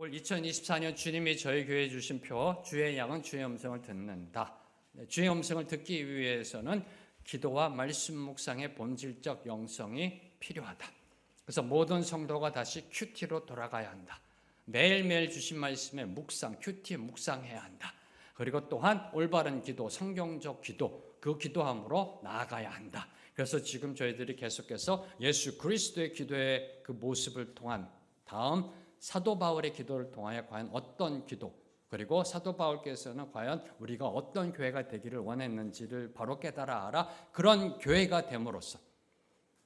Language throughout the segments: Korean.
올 2024년 주님이 저희 교회에 주신 표, 주의 양은 주의 음성을 듣는다. 주의 음성을 듣기 위해서는 기도와 말씀 묵상의 본질적 영성이 필요하다. 그래서 모든 성도가 다시 큐티로 돌아가야 한다. 매일매일 주신 말씀에 묵상, 큐티 묵상해야 한다. 그리고 또한 올바른 기도, 성경적 기도, 그 기도함으로 나아가야 한다. 그래서 지금 저희들이 계속해서 예수 그리스도의 기도의 그 모습을 통한 다음 사도 바울의 기도를 통하여 과연 어떤 기도, 그리고 사도 바울께서는 과연 우리가 어떤 교회가 되기를 원했는지를 바로 깨달아 알아 그런 교회가 됨으로써,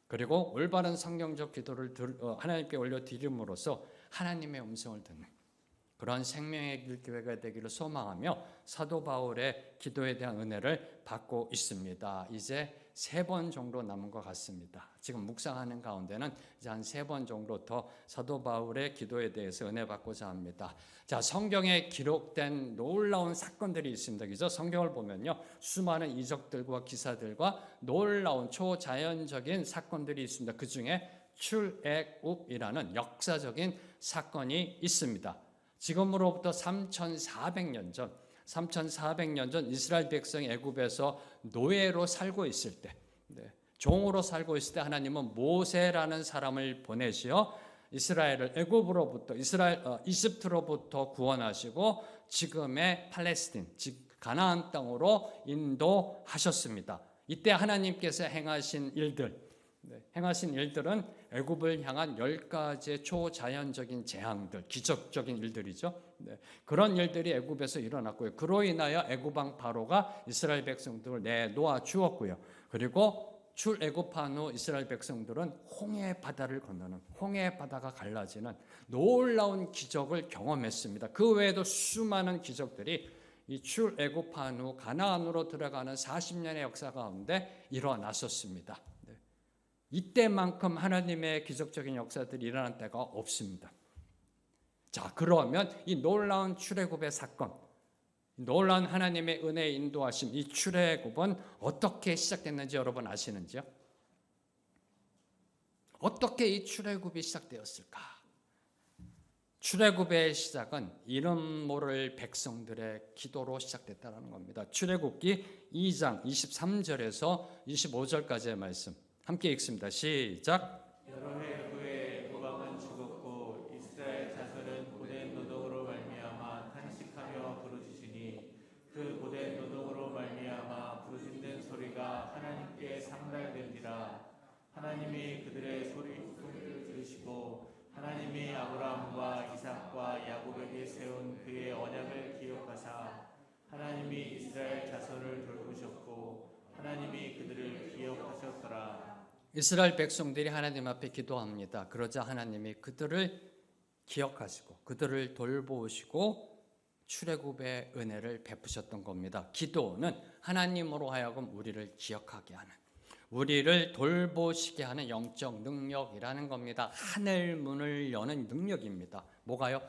그리고 올바른 성경적 기도를 하나님께 올려드림으로써 하나님의 음성을 듣는 그런 생명의 길 교회가 되기를 소망하며 사도 바울의 기도에 대한 은혜를 받고 있습니다. 이제 3번 정도 남은 것 같습니다. 지금 묵상하는 가운데는 이제 한 3번 정도 더 사도 바울의 기도에 대해서 은혜 받고자 합니다. 자, 성경에 기록된 놀라운 사건들이 있습니다. 그죠? 성경을 보면요, 수많은 이적들과 기사들과 놀라운 초자연적인 사건들이 있습니다. 그 중에 출애굽이라는 역사적인 사건이 있습니다. 지금으로부터 3,400년 전 이스라엘 백성이 애굽에서 노예로 살고 있을 때, 종으로 살고 있을 때 하나님은 모세라는 사람을 보내시어 이스라엘을 애굽으로부터 이집트로부터 구원하시고 지금의 팔레스틴, 즉 가나안 땅으로 인도하셨습니다. 이때 하나님께서 행하신 일들은 애굽을 향한 10가지의 초자연적인 재앙들, 기적적인 일들이죠. 그런 일들이 애굽에서 일어났고요. 그로 인하여 애굽왕 바로가 이스라엘 백성들을 내놓아 주었고요. 그리고 출애굽한 후 이스라엘 백성들은 홍해 바다를 건너는, 홍해 바다가 갈라지는 놀라운 기적을 경험했습니다. 그 외에도 수많은 기적들이 이 출애굽한 후 가나안으로 들어가는 40년의 역사 가운데 일어났었습니다. 이때만큼 하나님의 기적적인 역사들이 일어난 때가 없습니다. 자, 그러면 이 놀라운 출애굽의 사건, 놀라운 하나님의 은혜의 인도하심, 이 출애굽은 어떻게 시작됐는지 여러분 아시는지요? 어떻게 이 출애굽이 시작되었을까? 출애굽의 시작은 이름 모를 백성들의 기도로 시작됐다는 겁니다. 출애굽기 2장 23절에서 25절까지의 말씀 함께 읽습니다. 시작. 여러 해 후에 애굽왕은 죽었고 이스라엘 자손은 고된 노동으로 말미암아 탄식하며 부르짖으니 그 고된 노동으로 말미암아 부르짖는 소리가 하나님께 상달된지라. 하나님이 그들의 소리를 들으시고 하나님이 아브라함과 이삭과 야곱에게 세운 그의 언약을 기억하사 하나님이 이스라엘 자손을 돌보셨고 하나님이 그들을 기억하셨더라. 이스라엘 백성들이 하나님 앞에 기도합니다. 그러자 하나님이 그들을 기억하시고 그들을 돌보시고 출애굽의 은혜를 베푸셨던 겁니다. 기도는 하나님으로 하여금 우리를 기억하게 하는, 우리를 돌보시게 하는 영적 능력이라는 겁니다. 하늘 문을 여는 능력입니다. 뭐가요?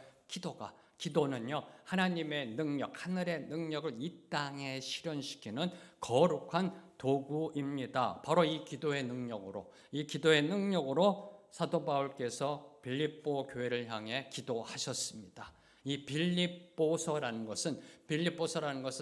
기도는요, 하나님의 능력, 하늘의 능력을 이 땅에 실현시키는 거룩한 도구입니다. 바로 이 기도의 능력으로 사도 바울께서 빌립보 교회를 향해 기도하셨습니다. 이 빌립보서라는 것은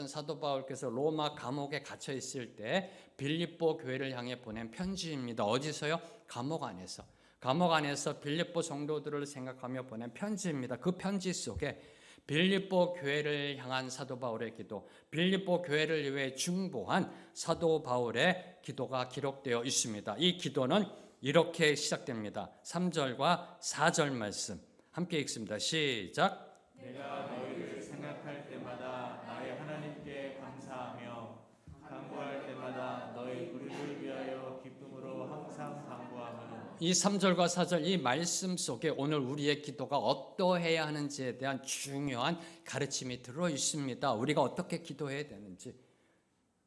사도 바울께서 로마 감옥에 갇혀 있을 때 빌립보 교회를 향해 보낸 편지입니다. 어디서요? 감옥 안에서 빌립보 성도들을 생각하며 보낸 편지입니다. 그 편지 속에 빌립보 교회를 향한 사도 바울의 기도, 빌립보 교회를 위해 중보한 사도 바울의 기도가 기록되어 있습니다. 이 기도는 이렇게 시작됩니다. 3절과 4절 말씀 함께 읽습니다. 시작. 내가 너희를 생각할 때마다 나의 하나님께 감사하며 간구할 때마다 너희 무리를 위하여 기쁨으로 항상 간구하며. 이 3절과 4절 이 말씀 속에 오늘 우리의 기도가 어떠해야 하는지에 대한 중요한 가르침이 들어 있습니다. 우리가 어떻게 기도해야 되는지,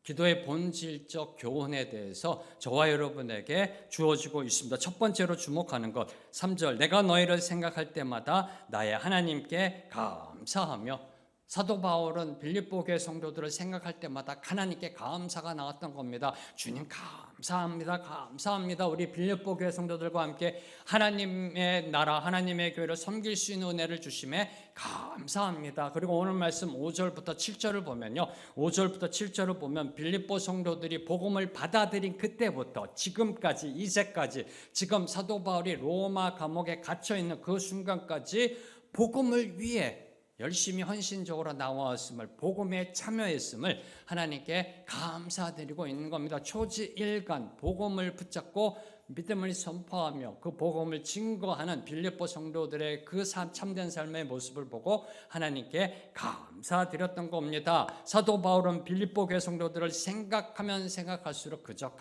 기도의 본질적 교훈에 대해서 저와 여러분에게 주어지고 있습니다. 첫 번째로 주목하는 것, 3절 내가 너희를 생각할 때마다 나의 하나님께 감사하며. 사도 바울은 빌립보 교회 성도들을 생각할 때마다 하나님께 감사가 나왔던 겁니다. 주님 감사합니다. 감사합니다. 우리 빌립보 교회 성도들과 함께 하나님의 나라, 하나님의 교회를 섬길 수 있는 은혜를 주심에 감사합니다. 그리고 오늘 말씀 5절부터 7절을 보면요. 5절부터 7절을 보면 빌립보 성도들이 복음을 받아들인 그때부터 지금까지, 이제까지, 지금 사도 바울이 로마 감옥에 갇혀 있는 그 순간까지 복음을 위해 열심히 헌신적으로 나왔음을, 복음에 참여했음을 하나님께 감사드리고 있는 겁니다. 초지일간 복음을 붙잡고 믿음을 선포하며 그 복음을 증거하는 빌립보 성도들의 그 참된 삶의 모습을 보고 하나님께 감사드렸던 겁니다. 사도 바울은 빌립보 교회 성도들을 생각하면 생각할수록 그저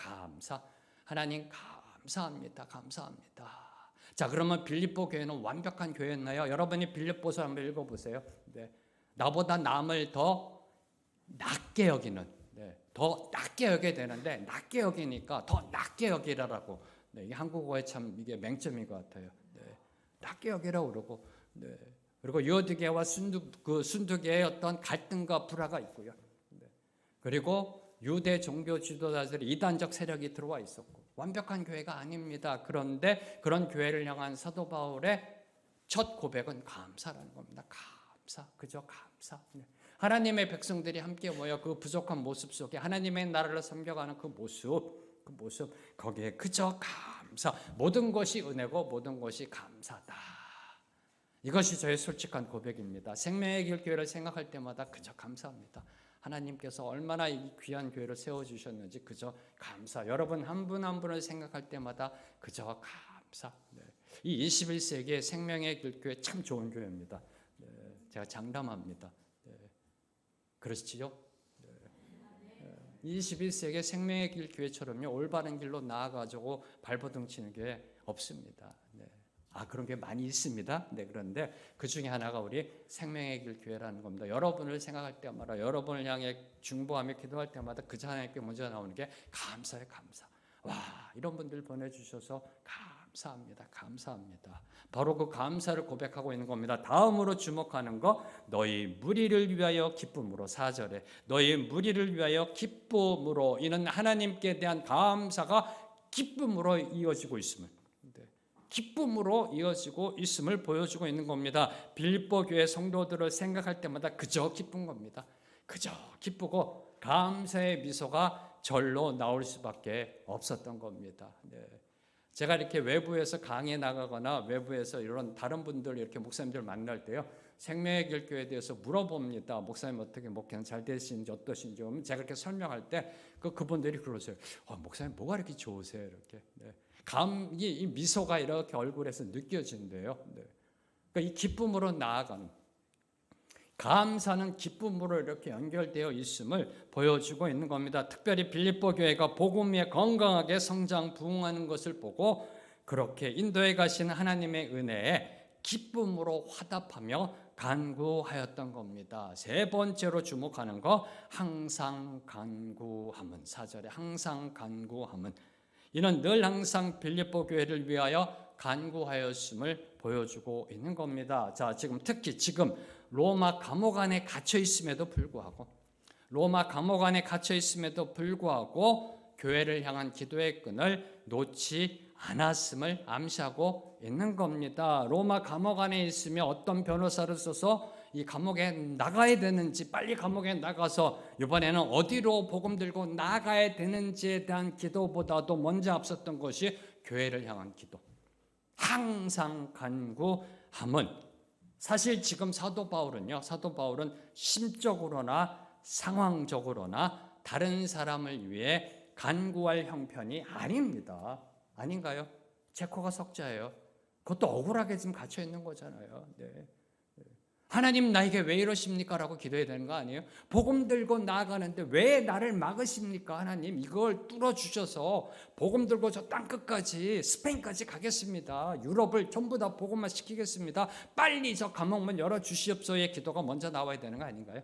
하나님 감사합니다. 감사합니다. 자, 그러면 빌립보 교회는 완벽한 교회였나요? 여러분이 빌립보서 한번 읽어보세요. 네. 나보다 남을 더 낮게 여기는, 더 낮게 여겨야 되는데 낮게 여기니까 더 낮게 여기라고. 이 한국어에 참 이게 맹점인 것 같아요. 낮게 여기라고 그러고, 그리고 유오디게와 순두계의 어떤 갈등과 불화가 있고요. 그리고 유대 종교 지도자들이 이단적 세력이 들어와 있었고. 완벽한 교회가 아닙니다. 그런데 그런 교회를 향한 사도 바울의 첫 고백은 감사라는 겁니다. 감사, 그저 감사. 하나님의 백성들이 함께 모여 그 부족한 모습 속에 하나님의 나라를 섬겨가는 그 모습 거기에 그저 감사. 모든 것이 은혜고 모든 것이 감사다. 이것이 저의 솔직한 고백입니다. 생명의 길 교회를 생각할 때마다 그저 감사합니다. 하나님께서 얼마나 이 귀한 교회를 세워주셨는지 그저 감사. 여러분 한 분 한 분을 생각할 때마다 그저 감사. 이 21세기의 생명의 길 교회 참 좋은 교회입니다. 제가 장담합니다. 그렇지요? 21세기의 생명의 길 교회처럼요, 올바른 길로 나아가지고 발버둥 치는 게 없습니다. 그런 게 많이 있습니다. 그런데 그 중에 하나가 우리 생명의 길 교회라는 겁니다. 여러분을 생각할 때마다, 여러분을 향해 중보하며 기도할 때마다 그저 하나님께 먼저 나오는 게 감사예요, 감사. 와, 이런 분들 보내주셔서 감사합니다, 감사합니다. 바로 그 감사를 고백하고 있는 겁니다. 다음으로 주목하는 거, 너희 무리를 위하여 기쁨으로, 4절에 너희 무리를 위하여 기쁨으로, 이는 하나님께 대한 감사가 기쁨으로 이어지고 있음을, 기쁨으로 이어지고 있음을 보여주고 있는 겁니다. 빌립보 교회 성도들을 생각할 때마다 그저 기쁜 겁니다. 그저 기쁘고 감사의 미소가 절로 나올 수밖에 없었던 겁니다. 제가 이렇게 외부에서 강의에 나가거나 외부에서 이런 다른 분들, 이렇게 목사님들 만날 때요, 생명의 길 교회에 대해서 물어봅니다. 목사님 어떻게 목회는 잘 되시는지 어떠신지. 제가 이렇게 설명할 때 그분들이 그러세요. 목사님 뭐가 이렇게 좋으세요? 이렇게. 이 미소가 이렇게 얼굴에서 느껴진대요. 그러니까 이 기쁨으로 나아가는, 감사는 기쁨으로 이렇게 연결되어 있음을 보여주고 있는 겁니다. 특별히 빌립보 교회가 복음 위에 건강하게 성장 부흥하는 것을 보고 그렇게 인도에 가신 하나님의 은혜에 기쁨으로 화답하며 간구하였던 겁니다. 세 번째로 주목하는 거, 항상 간구함은, 4절에 항상 간구함은, 이는 늘 항상 빌립보 교회를 위하여 간구하였음을 보여주고 있는 겁니다. 자, 특히 지금 로마 감옥 안에 갇혀 있음에도 불구하고, 교회를 향한 기도의 끈을 놓지 않았음을 암시하고 있는 겁니다. 로마 감옥 안에 있으며 어떤 변호사를 써서 이 감옥에 나가야 되는지, 빨리 감옥에 나가서 이번에는 어디로 복음 들고 나가야 되는지에 대한 기도보다도 먼저 앞섰던 것이 교회를 향한 기도, 항상 간구함은, 사실 지금 사도 바울은 심적으로나 상황적으로나 다른 사람을 위해 간구할 형편이 아닙니다. 아닌가요? 제코가 석자예요. 그것도 억울하게 지금 갇혀 있는 거잖아요. 하나님 나에게 왜 이러십니까? 라고 기도해야 되는 거 아니에요? 복음 들고 나아가는데 왜 나를 막으십니까? 하나님 이걸 뚫어주셔서 복음 들고 저 땅끝까지, 스페인까지 가겠습니다. 유럽을 전부 다 복음화 시키겠습니다. 빨리 저 감옥문 열어주시옵소서의 기도가 먼저 나와야 되는 거 아닌가요?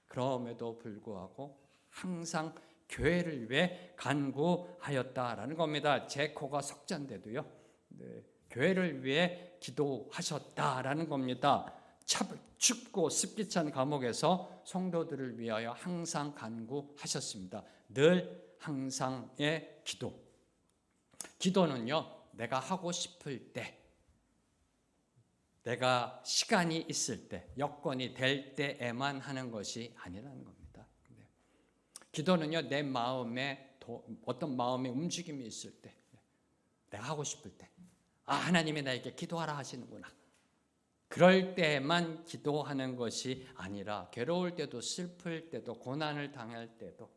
그럼에도 불구하고 항상 교회를 위해 간구하였다라는 겁니다. 제코가 석자인데도요, 교회를 위해 기도하셨다라는 겁니다. 춥고 습기 찬 감옥에서 성도들을 위하여 항상 간구하셨습니다. 늘 항상의 기도. 기도는요, 내가 하고 싶을 때, 내가 시간이 있을 때, 여건이 될 때에만 하는 것이 아니라는 겁니다. 기도는요, 내 마음에 어떤 마음의 움직임이 있을 때, 내가 하고 싶을 때, 하나님이 나에게 기도하라 하시는구나. 그럴 때만 기도하는 것이 아니라 괴로울 때도, 슬플 때도, 고난을 당할 때도,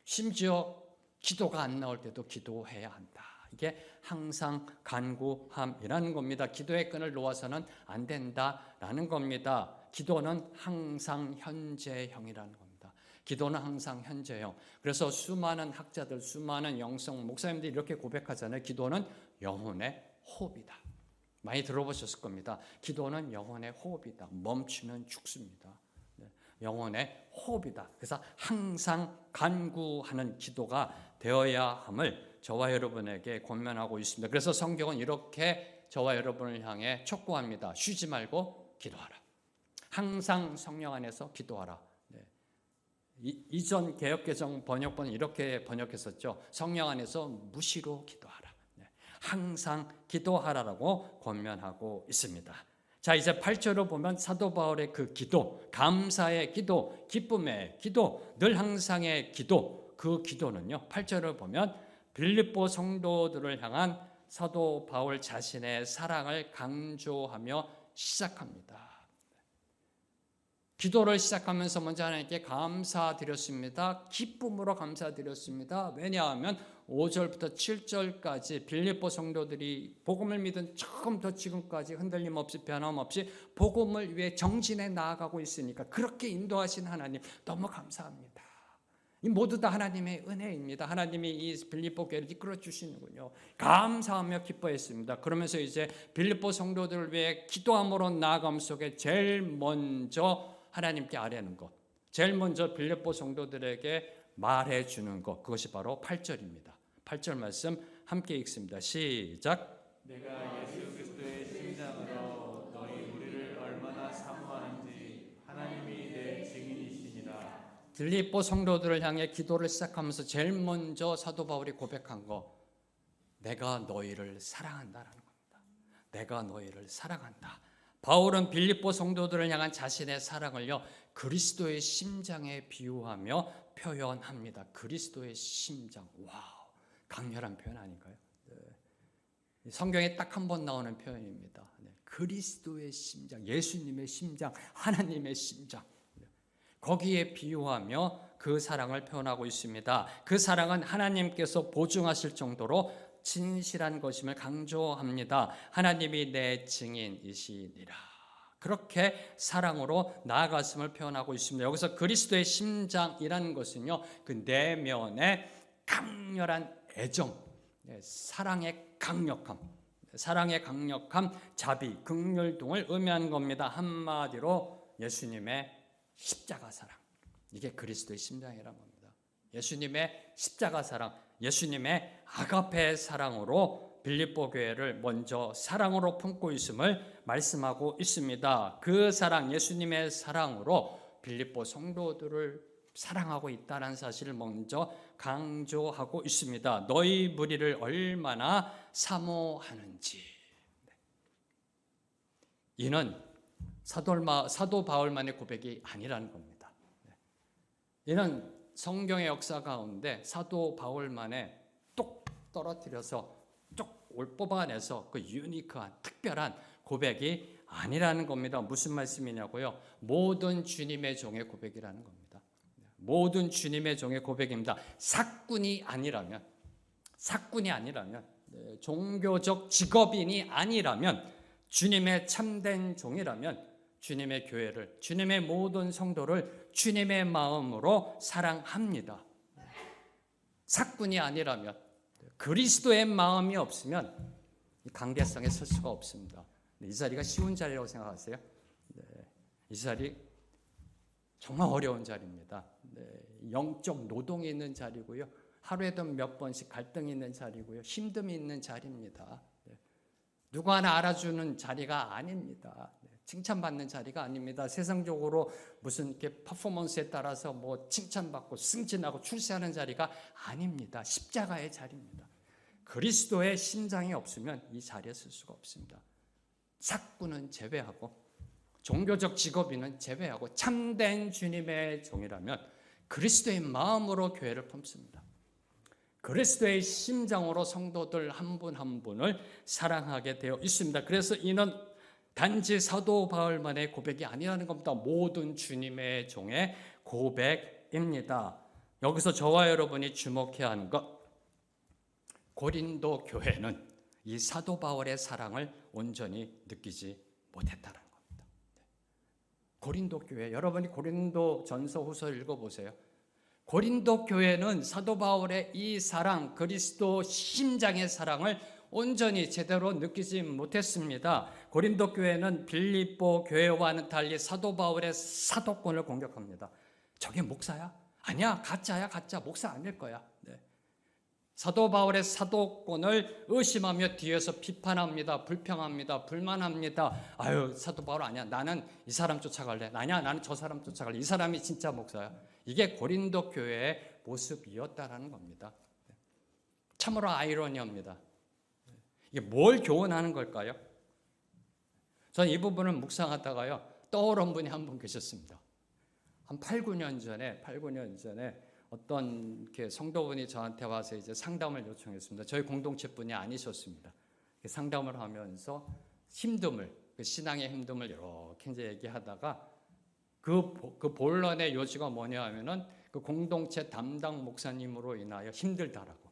심지어 기도가 안 나올 때도 기도해야 한다. 이게 항상 간구함이라는 겁니다. 기도의 끈을 놓아서는 안 된다라는 겁니다. 기도는 항상 현재형이라는 겁니다. 기도는 항상 현재형. 그래서 수많은 학자들, 수많은 영성 목사님들이 이렇게 고백하잖아요. 기도는 영혼의 호흡이다. 많이 들어보셨을 겁니다. 기도는 영혼의 호흡이다. 멈추면 죽습니다. 영혼의 호흡이다. 그래서 항상 간구하는 기도가 되어야 함을 저와 여러분에게 권면하고 있습니다. 그래서 성경은 이렇게 저와 여러분을 향해 촉구합니다. 쉬지 말고 기도하라. 항상 성령 안에서 기도하라. 이전 개역개정 번역본은 이렇게 번역했었죠. 성령 안에서 무시로 기도하라. 항상 기도하라라고 권면하고 있습니다. 자, 이제 8절로 보면 사도 바울의 그 기도, 감사의 기도, 기쁨의 기도, 늘 항상의 기도, 그 기도는요, 8절을 보면 빌립보 성도들을 향한 사도 바울 자신의 사랑을 강조하며 시작합니다. 기도를 시작하면서 먼저 하나님께 감사드렸습니다. 기쁨으로 감사드렸습니다. 왜냐하면 5절부터 7절까지 빌립보 성도들이 복음을 믿은 처음부터 지금까지 흔들림 없이 변함없이 복음을 위해 정진해 나아가고 있으니까 그렇게 인도하신 하나님 너무 감사합니다. 이 모두 다 하나님의 은혜입니다. 하나님이 이 빌립보 교회를 이끌어 주시는군요. 감사하며 기뻐했습니다. 그러면서 이제 빌립보 성도들을 위해 기도함으로 나아감 속에 제일 먼저 하나님께 아뢰는 것, 제일 먼저 빌립보 성도들에게 말해주는 것, 그것이 바로 8절입니다. 8절 말씀 함께 읽습니다. 시작. 내가 예수 그리스도의 심장으로 너희 우리를 얼마나 사모하는지 하나님이 내 증인이시니라. 빌립보 성도들을 향해 기도를 시작하면서 제일 먼저 사도 바울이 고백한 거, 내가 너희를 사랑한다라는 겁니다. 내가 너희를 사랑한다. 바울은 빌립보 성도들을 향한 자신의 사랑을요, 그리스도의 심장에 비유하며 표현합니다. 그리스도의 심장. 와우, 강렬한 표현 아닌가요? 네. 성경에 딱 한 번 나오는 표현입니다. 네. 그리스도의 심장, 예수님의 심장, 하나님의 심장. 네. 거기에 비유하며 그 사랑을 표현하고 있습니다. 그 사랑은 하나님께서 보증하실 정도로 진실한 것임을 강조합니다. 하나님이 내 증인이시니라. 그렇게 사랑으로 나아갔음을 표현하고 있습니다. 여기서 그리스도의 심장이라는 것은요, 그 내면의 강렬한 애정, 사랑의 강력함, 자비, 긍휼 등을 의미하는 겁니다. 한마디로 예수님의 십자가 사랑. 이게 그리스도의 심장이라는 겁니다. 예수님의 십자가 사랑, 예수님의 아가페 사랑으로 빌립보 교회를 먼저 사랑으로 품고 있음을 말씀하고 있습니다. 그 사랑, 예수님의 사랑으로 빌립보 성도들을 사랑하고 있다는 사실을 먼저 강조하고 있습니다. 너희 무리를 얼마나 사모하는지. 이는 사도 바울만의 고백이 아니라는 겁니다. 이는 성경의 역사 가운데 사도 바울만의 똑 떨어뜨려서 쪽 뽑아내서 그 유니크한 특별한 고백이 아니라는 겁니다. 무슨 말씀이냐고요? 모든 주님의 종의 고백이라는 겁니다. 모든 주님의 종의 고백입니다. 사꾼이 아니라면, 종교적 직업인이 아니라면, 주님의 참된 종이라면 주님의 교회를, 주님의 모든 성도를 주님의 마음으로 사랑합니다. 사꾼이 아니라면, 그리스도의 마음이 없으면 관계성에 설 수가 없습니다. 이 자리가 쉬운 자리라고 생각하세요? 네, 이 자리 정말 어려운 자리입니다. 네, 영적 노동이 있는 자리고요. 하루에도 몇 번씩 갈등이 있는 자리고요. 힘듦이 있는 자리입니다. 네, 누구 하나 알아주는 자리가 아닙니다. 네, 칭찬받는 자리가 아닙니다. 세상적으로 무슨 이렇게 퍼포먼스에 따라서 뭐 칭찬받고 승진하고 출세하는 자리가 아닙니다. 십자가의 자리입니다. 그리스도의 심장이 없으면 이 자리에 쓸 수가 없습니다. 사꾼은 제외하고 종교적 직업인은 제외하고 참된 주님의 종이라면 그리스도의 마음으로 교회를 품습니다. 그리스도의 심장으로 성도들 한 분 한 분을 사랑하게 되어 있습니다. 그래서 이는 단지 사도 바울만의 고백이 아니라는 겁니다. 모든 주님의 종의 고백입니다. 여기서 저와 여러분이 주목해야 하는 것, 고린도 교회는 이 사도 바울의 사랑을 온전히 느끼지 못했다는 겁니다. 고린도 교회, 여러분이 고린도 전서 후서 읽어보세요. 고린도 교회는 사도 바울의 이 사랑, 그리스도 심장의 사랑을 온전히 제대로 느끼지 못했습니다. 고린도 교회는 빌립보 교회와는 달리 사도 바울의 사도권을 공격합니다. 저게 목사야? 아니야, 가짜야, 가짜. 목사 아닐 거야. 네. 사도 바울의 사도권을 의심하며 뒤에서 비판합니다. 불평합니다. 불만합니다. 아유, 사도 바울 아니야. 나는 이 사람 쫓아갈래. 아니야, 나는 저 사람 쫓아갈래. 이 사람이 진짜 목사야. 이게 고린도 교회의 모습이었다라는 겁니다. 참으로 아이러니합니다. 이게 뭘 교훈하는 걸까요? 저는 이 부분을 묵상하다가요, 떠오른 분이 한 분 계셨습니다. 한 8, 9년 전에 어떤 이렇게 성도분이 저한테 와서 이제 상담을 요청했습니다. 저희 공동체 분이 아니셨습니다. 상담을 하면서 힘듦을, 그 신앙의 힘듦을 이렇게 이제 얘기하다가 그 본론의 요지가 뭐냐 하면은 그 공동체 담당 목사님으로 인하여 힘들다라고,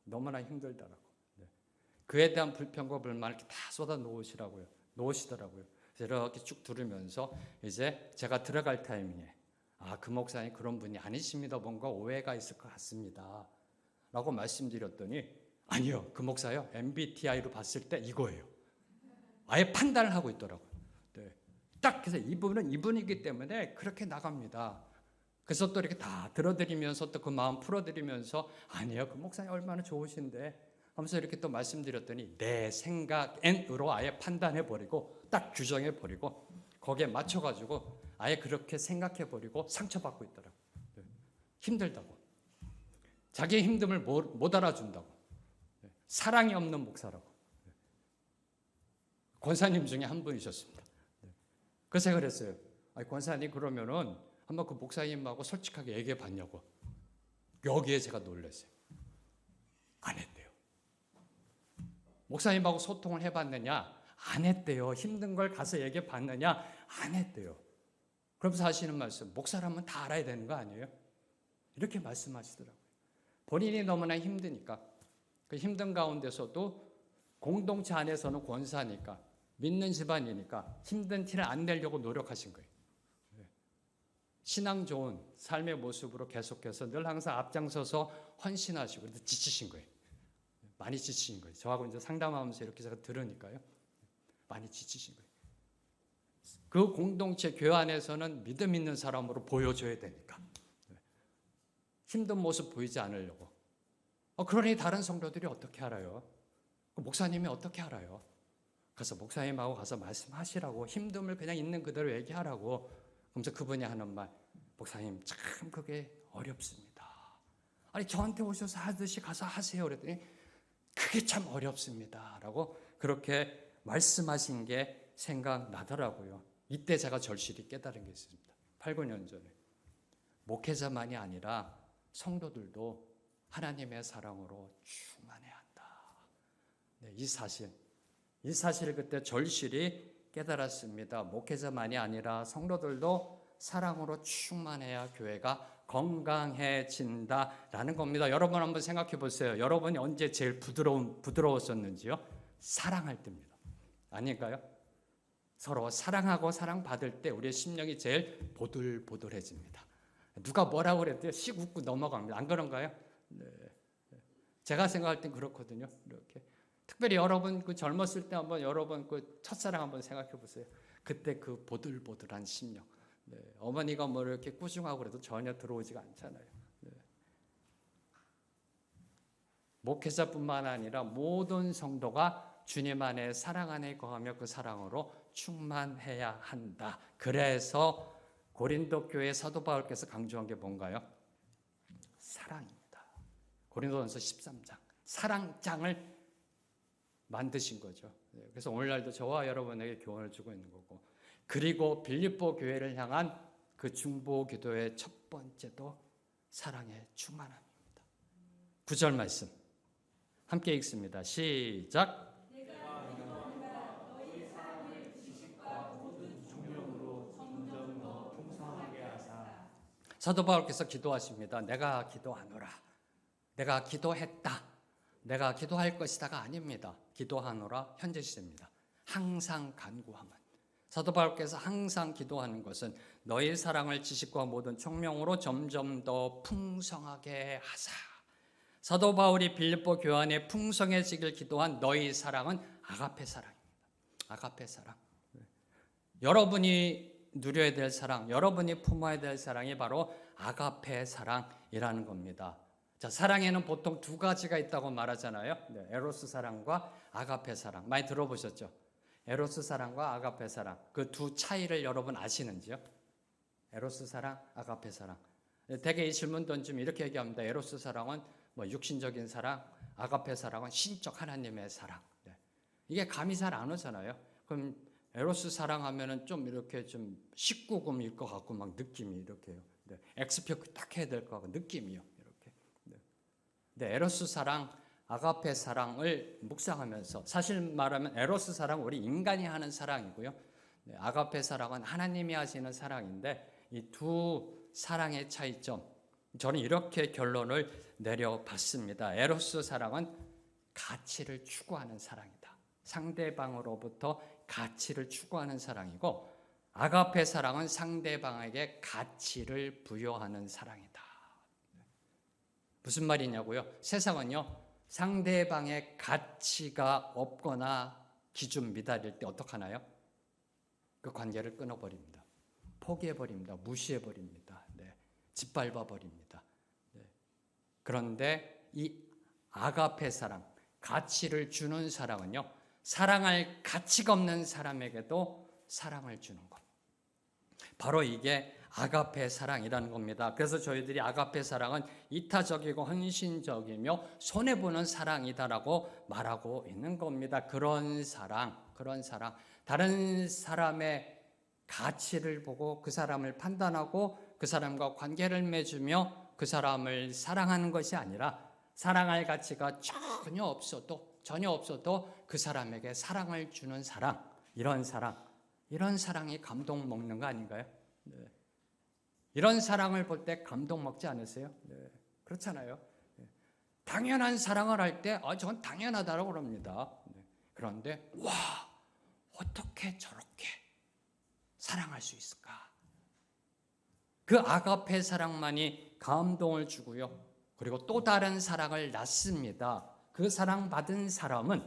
너무나 힘들다라고. 네. 그에 대한 불평과 불만을 이렇게 다 쏟아 놓으시더라고요. 그래서 이렇게 쭉 들으면서 이제 제가 들어갈 타이밍에, 아, 그 목사님 그런 분이 아니십니다. 뭔가 오해가 있을 것 같습니다. 라고 말씀드렸더니, 아니요, 그 목사요, MBTI로 봤을 때 이거예요. 아예 판단을 하고 있더라고요. 네. 딱 그래서 이분은 이분이기 때문에 그렇게 나갑니다. 그래서 또 이렇게 다 들어드리면서 또 그 마음 풀어드리면서, 아니요, 그 목사님 얼마나 좋으신데 하면서 이렇게 또 말씀드렸더니 내 생각으로 아예 판단해버리고 딱 규정해버리고 거기에 맞춰가지고 아예 그렇게 생각해버리고 상처받고 있더라고요. 네. 힘들다고. 자기의 힘듦을 못 알아준다고. 네. 사랑이 없는 목사라고. 네. 권사님 중에 한 분이셨습니다. 네. 그래서 제가 그랬어요. 아니, 권사님 그러면은 한번 그 목사님하고 솔직하게 얘기해 봤냐고. 여기에 제가 놀랐어요. 안 했대요. 목사님하고 소통을 해봤느냐? 안 했대요. 힘든 걸 가서 얘기해 봤느냐? 안 했대요. 그러면서 하시는 말씀, 목사라면 다 알아야 되는 거 아니에요? 이렇게 말씀하시더라고요. 본인이 너무나 힘드니까, 그 힘든 가운데서도 공동체 안에서는 권사니까, 믿는 집안이니까 힘든 티를 안 내려고 노력하신 거예요. 신앙 좋은 삶의 모습으로 계속해서 늘 항상 앞장서서 헌신하시고, 그래도 지치신 거예요. 많이 지치신 거예요. 저하고 이제 상담하면서 이렇게 제가 들으니까요. 많이 지치신 거예요. 그 공동체 교회 안에서는 믿음 있는 사람으로 보여줘야 되니까. 힘든 모습 보이지 않으려고. 그러니 다른 성도들이 어떻게 알아요? 목사님이 어떻게 알아요? 그래서 목사님하고 가서 말씀하시라고, 힘듦을 그냥 있는 그대로 얘기하라고. 그러면서 그분이 하는 말, 목사님 참 그게 어렵습니다. 아니, 저한테 오셔서 하듯이 가서 하세요. 그랬더니 그게 참 어렵습니다. 라고 그렇게 말씀하신 게 생각나더라고요. 이때 제가 절실히 깨달은 게 있습니다. 8, 9년 전에. 목회자만이 아니라 성도들도 하나님의 사랑으로 충만해야 한다. 네, 이 사실을 그때 절실히 깨달았습니다. 목회자만이 아니라 성도들도 사랑으로 충만해야 교회가 건강해진다라는 겁니다. 여러분 한번 생각해 보세요. 여러분이 언제 제일 부드러웠었는지요? 사랑할 때입니다. 아닌가요? 서로 사랑하고 사랑받을 때 우리의 심령이 제일 보들보들해집니다. 누가 뭐라고 그랬대요? 씩 웃고 넘어갑니다. 안 그런가요? 네. 제가 생각할 땐 그렇거든요. 이렇게. 특별히 여러분 그 젊었을 때 한번 여러분 그 첫사랑 한번 생각해 보세요. 그때 그 보들보들한 심령. 네. 어머니가 뭐 이렇게 꾸중하고 그래도 전혀 들어오지가 않잖아요. 네. 목회자뿐만 아니라 모든 성도가 주님 안에 사랑 안에 거하며 그 사랑으로 충만해야 한다. 그래서 고린도 교회 사도 바울께서 강조한 게 뭔가요? 사랑입니다. 고린도전서 13장 사랑장을 만드신 거죠. 그래서 오늘날도 저와 여러분에게 교훈을 주고 있는 거고, 그리고 빌립보 교회를 향한 그 중보 기도의 첫 번째도 사랑의 충만함입니다. 9절 말씀 함께 읽습니다. 시작. 사도 바울께서 기도하십니다. 내가 기도하노라. 내가 기도했다. 내가 기도할 것이다가 아닙니다. 기도하노라 현재 시제입니다. 항상 간구함은. 사도 바울께서 항상 기도하는 것은 너희 사랑을 지식과 모든 총명으로 점점 더 풍성하게 하사. 사도 바울이 빌립보 교회 안에 풍성해지길 기도한 너희 사랑은 아가페 사랑입니다. 아가페 사랑. 여러분이 누려야 될 사랑, 여러분이 품어야 될 사랑이 바로 아가페 사랑이라는 겁니다. 자, 사랑에는 보통 두 가지가 있다고 말하잖아요. 네, 에로스 사랑과 아가페 사랑. 많이 들어보셨죠? 에로스 사랑과 아가페 사랑. 그 두 차이를 여러분 아시는지요? 에로스 사랑, 아가페 사랑. 대개 이 질문 던지면 이렇게 얘기합니다. 에로스 사랑은 뭐 육신적인 사랑, 아가페 사랑은 신적 하나님의 사랑. 네. 이게 감이 잘 안 오잖아요. 그럼 에로스 사랑하면은 좀 이렇게 좀 19금일 것 같고 막 느낌이 이렇게요. 네. 엑스표크 딱 해야 될 것 같고 느낌이요. 이렇게. 네. 네. 에로스 사랑, 아가페 사랑을 묵상하면서 사실 말하면 에로스 사랑은 우리 인간이 하는 사랑이고요. 네. 아가페 사랑은 하나님이 하시는 사랑인데 이 두 사랑의 차이점, 저는 이렇게 결론을 내려봤습니다. 에로스 사랑은 가치를 추구하는 사랑이다. 상대방으로부터 가치를 추구하는 사랑이고, 아가페 사랑은 상대방에게 가치를 부여하는 사랑이다. 무슨 말이냐고요? 세상은요, 상대방의 가치가 없거나 기준 미달일 때 어떡하나요? 그 관계를 끊어버립니다. 포기해버립니다. 무시해버립니다. 네. 짓밟아버립니다. 네. 그런데 이 아가페 사랑, 가치를 주는 사랑은요, 사랑할 가치가 없는 사람에게도 사랑을 주는 것. 바로 이게 아가페 사랑이라는 겁니다. 그래서 저희들이 아가페 사랑은 이타적이고 헌신적이며 손해보는 사랑이다라고 말하고 있는 겁니다. 그런 사랑. 다른 사람의 가치를 보고 그 사람을 판단하고 그 사람과 관계를 맺으며 그 사람을 사랑하는 것이 아니라 사랑할 가치가 전혀 없어도 그 사람에게 사랑을 주는 사랑, 이런 사랑이 감동 먹는 거 아닌가요? 네. 이런 사랑을 볼 때 감동 먹지 않으세요? 네. 그렇잖아요. 네. 당연한 사랑을 할 때 저건 당연하다고 그럽니다. 네. 그런데 와, 어떻게 저렇게 사랑할 수 있을까? 그 아가페 사랑만이 감동을 주고요. 그리고 또 다른 사랑을 낳습니다. 그 사랑받은 사람은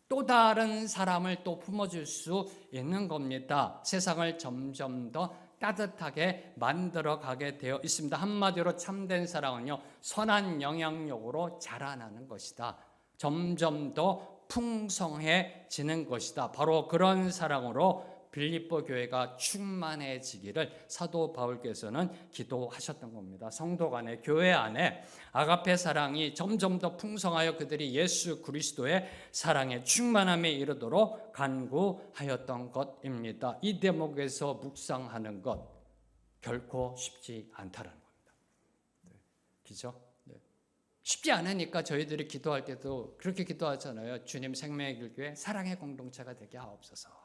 또 다른 사람을 또 품어줄 수 있는 겁니다. 세상을 점점 더 따뜻하게 만들어가게 되어 있습니다. 한마디로 참된 사랑은요, 선한 영향력으로 자라나는 것이다. 점점 더 풍성해지는 것이다. 바로 그런 사랑으로 빌립보 교회가 충만해지기를 사도 바울께서는 기도하셨던 겁니다. 성도 간에, 교회 안에 아가페 사랑이 점점 더 풍성하여 그들이 예수 그리스도의 사랑의 충만함에 이르도록 간구하였던 것입니다. 이 대목에서 묵상하는 것 결코 쉽지 않다라는 겁니다. 네. 그죠? 네. 쉽지 않으니까 저희들이 기도할 때도 그렇게 기도하잖아요. 주님 생명의 길교회 사랑의 공동체가 되게 하옵소서.